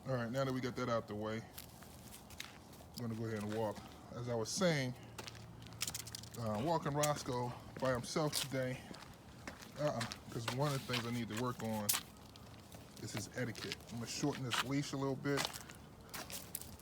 All right, now that we got that out the way, I'm gonna go ahead and walk. As I was saying, walking Roscoe by himself today, because one of the things I need to work on is his etiquette. I'm gonna shorten this leash a little bit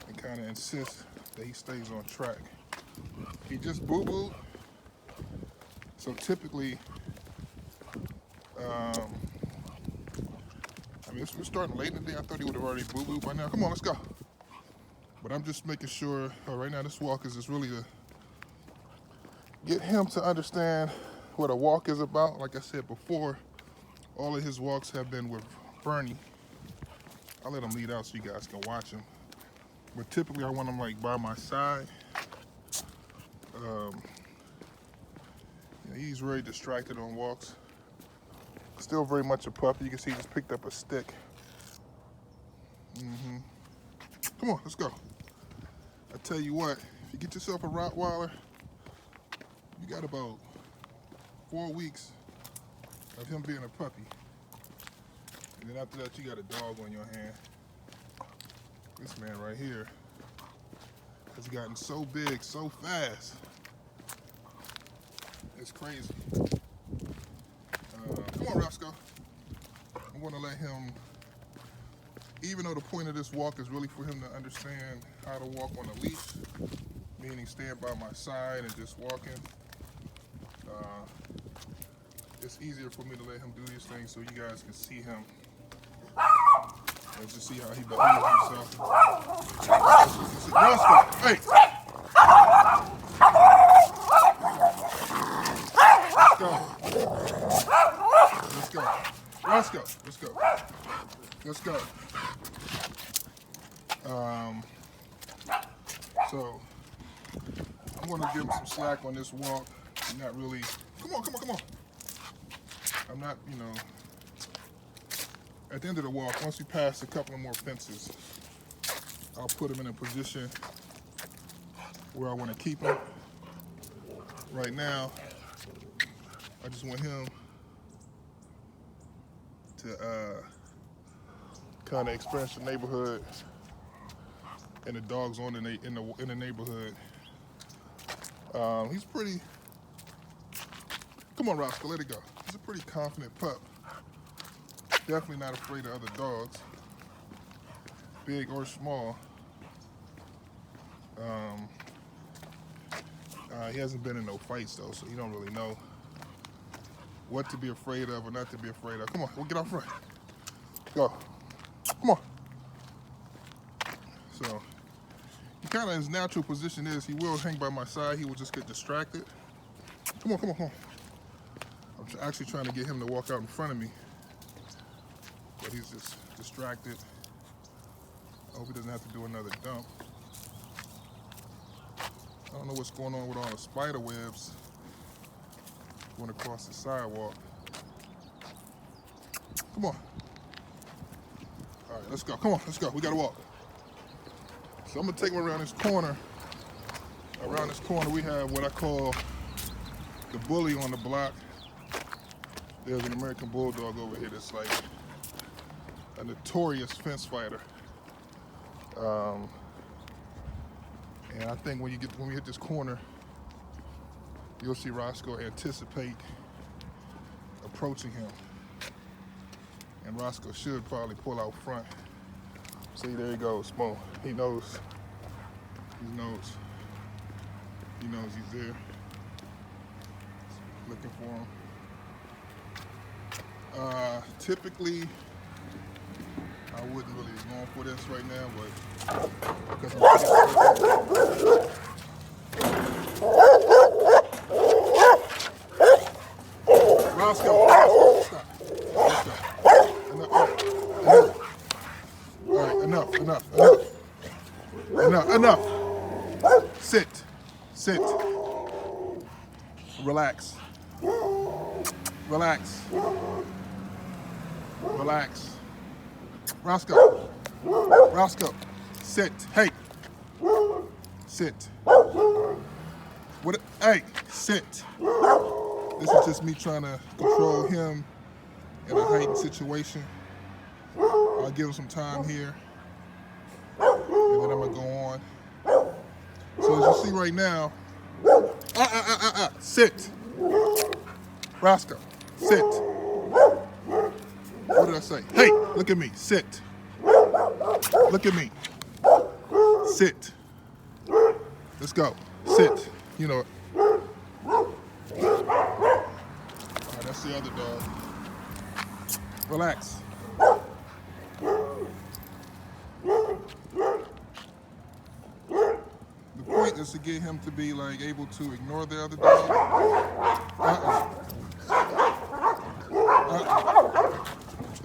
and kind of insist that he stays on track. He just boo-booed, so typically, I mean, we're starting late in the day. I thought he would have already boo-booed by now. Come on, let's go. But I'm just making sure, right now this walk is just really to get him to understand what a walk is about. Like I said before, all of his walks have been with Bernie. I'll let him lead out so you guys can watch him. But typically I want him like by my side. He's very distracted on walks. Still very much a puppy. You can see he just picked up a stick. Come on, let's go. I tell you what, if you get yourself a Rottweiler, you got about 4 weeks of him being a puppy. And then after that, you got a dog on your hand. This man right here has gotten so big so fast. It's crazy. Come on, Roscoe. I'm gonna let him, even though the point of this walk is really for him to understand how to walk on a leash, meaning staying by my side and just walking, it's easier for me to let him do these things so you guys can see him and just see how he behaves himself. Roscoe, hey! Let's go. Roscoe, let's go. Let's go. So I'm gonna give him some slack on this walk. I'm not really, come on. I'm not, at the end of the walk, once we pass a couple of more fences, I'll put him in a position where I want to keep him. Right now, I just want him to kind of experience the neighborhood and the dogs in the neighborhood. He's pretty. Come on, Roscoe, let it go. He's a pretty confident pup. Definitely not afraid of other dogs, big or small. He hasn't been in no fights though, so he don't really know what to be afraid of or not to be afraid of. Come on, we'll get out front. Go. Come on. So, he kind of, his natural position is he will hang by my side. He will just get distracted. Come on. I'm actually trying to get him to walk out in front of me, but he's just distracted. I hope he doesn't have to do another dump. I don't know what's going on with all the spider webs going across the sidewalk. Come on. All right, let's go. Come on, let's go. We gotta walk. So I'm gonna take him around this corner. Around this corner, we have what I call the bully on the block. There's an American Bulldog over here that's like a notorious fence fighter. And I think when we hit this corner, you'll see Roscoe anticipate approaching him. And Roscoe should probably pull out front. See, there he goes, boom. He knows he's there. Looking for him. Typically, I wouldn't really be going for this right now, but because Roscoe, stop. All right, enough. Sit. Relax. Roscoe, sit. Hey, sit. What? Hey, sit. This is just me trying to control him in a heightened situation. I'll give him some time here. then I'm gonna go on. So as you see right now, sit. Roscoe, sit. What did I say? Hey, look at me, sit. Look at me, sit. Let's go, sit. You know it. All right, that's the other dog. Relax. The point is to get him to be like able to ignore the other dog.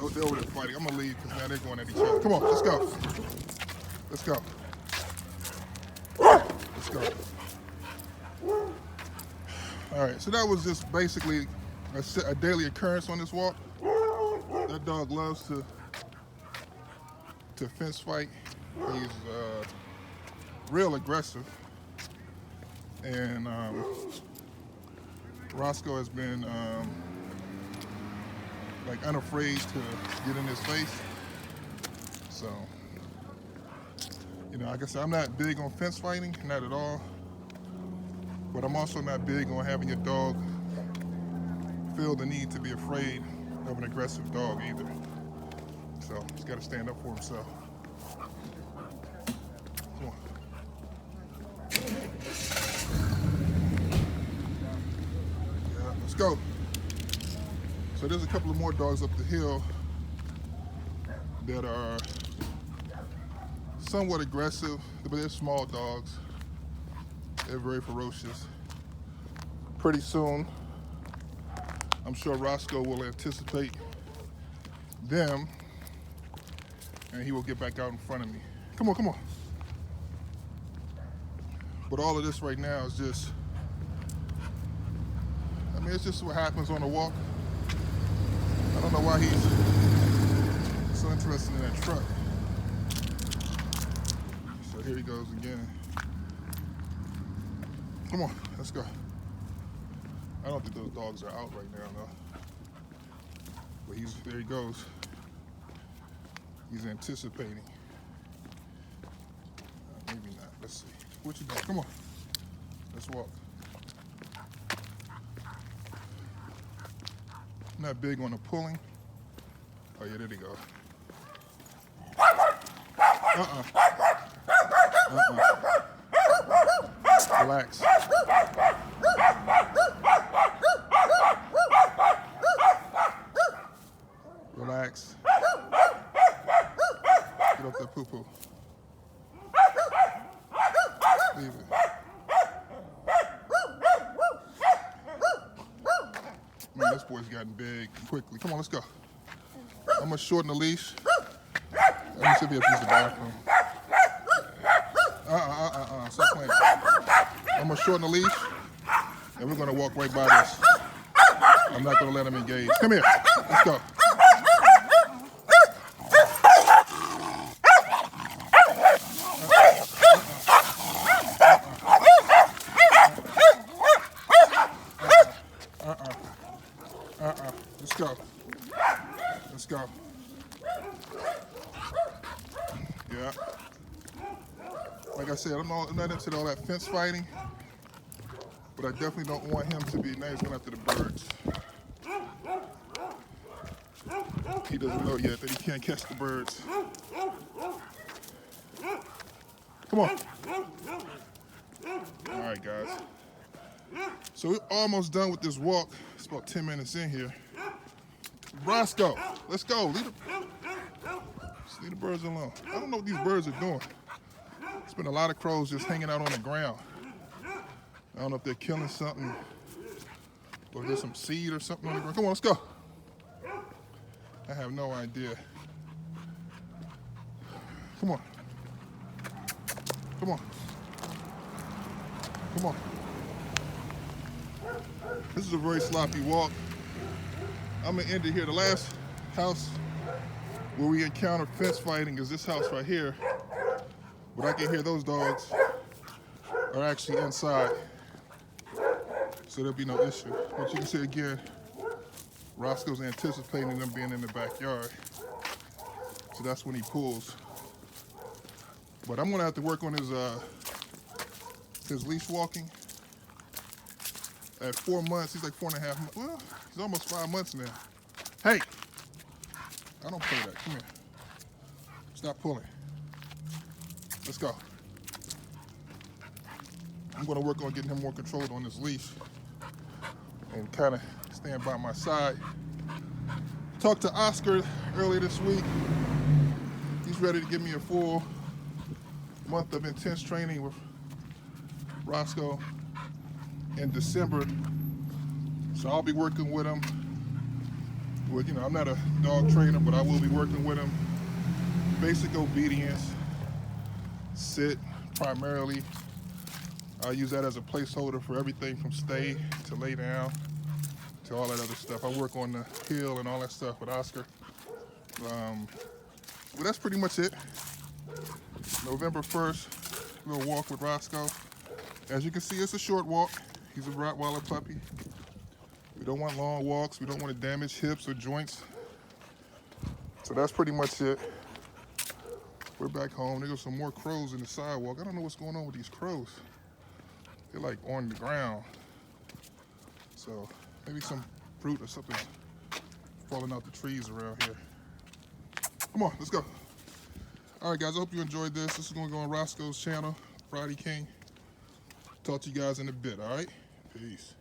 Oh, they're over there fighting. I'm gonna leave because now they're going at each other. Come on, let's go. Let's go. Let's go. All right, so that was just basically a daily occurrence on this walk. That dog loves to fence fight. He's real aggressive, and Roscoe has been like unafraid to get in his face. So, you know, like I said, I'm not big on fence fighting, not at all. But I'm also not big on having your dog feel the need to be afraid of an aggressive dog either. So he's got to stand up for himself. Come on. Yeah, let's go. So there's a couple of more dogs up the hill that are somewhat aggressive, but they're small dogs. They're very ferocious. Pretty soon, I'm sure Roscoe will anticipate them, and he will get back out in front of me. Come on, come on. But all of this right now is just, I mean, it's just what happens on a walk. I don't know why he's so interested in that truck. So here he goes again. Come on, let's go. I don't think those dogs are out right now, though. But there he goes. He's anticipating. Maybe not. Let's see. What you doing? Come on. Let's walk. Not big on the pulling. Oh yeah, there they go. Relax. Relax. Get off that poo-poo. Leave it. Man, this boy's gotten big quickly. Come on, let's go. I'm gonna shorten the leash. Let me see if he has to use the bathroom. Stop playing. I'm gonna shorten the leash, and we're gonna walk right by this. I'm not gonna let him engage. Come here. Let's go. Let's go. Let's go. Yeah. Like I said, I'm not into all that fence fighting, but I definitely don't want him to be nice going after the birds. He doesn't know yet that he can't catch the birds. Come on. All right, guys. So we're almost done with this walk. It's about 10 minutes in here. Roscoe, let's go. Leave the birds alone. I don't know what these birds are doing. There's been a lot of crows just hanging out on the ground. I don't know if they're killing something or there's some seed or something on the ground. Come on, let's go. I have no idea. Come on. Come on. Come on. This is a very sloppy walk. I'm gonna end it here. The last house where we encountered fence fighting is this house right here. But I can hear those dogs are actually inside. So there'll be no issue. But you can see again, Roscoe's anticipating them being in the backyard. So that's when he pulls. But I'm gonna have to work on his leash walking. At 4 months, he's like 4.5 months. Well, he's almost 5 months now. Hey, I don't play that. Come here. Stop pulling. Let's go. I'm gonna work on getting him more controlled on this leash and kind of stand by my side. Talked to Oscar earlier this week. He's ready to give me a full month of intense training with Roscoe in December. So I'll be working with him. With, you know, I'm not a dog trainer, but I will be working with him. Basic obedience, sit primarily. I use that as a placeholder for everything from stay to lay down to all that other stuff. I work on the heel and all that stuff with Oscar. But that's pretty much it. November 1st, little walk with Roscoe. As you can see, it's a short walk. He's a Rottweiler puppy. We don't want long walks. We don't want to damage hips or joints. So that's pretty much it. We're back home. There go some more crows in the sidewalk. I don't know what's going on with these crows. They're like on the ground. So maybe some fruit or something falling out the trees around here. Come on, let's go. All right, guys, I hope you enjoyed this. This is going to go on Roscoe's channel, Friday King. Talk to you guys in a bit, all right? Peace.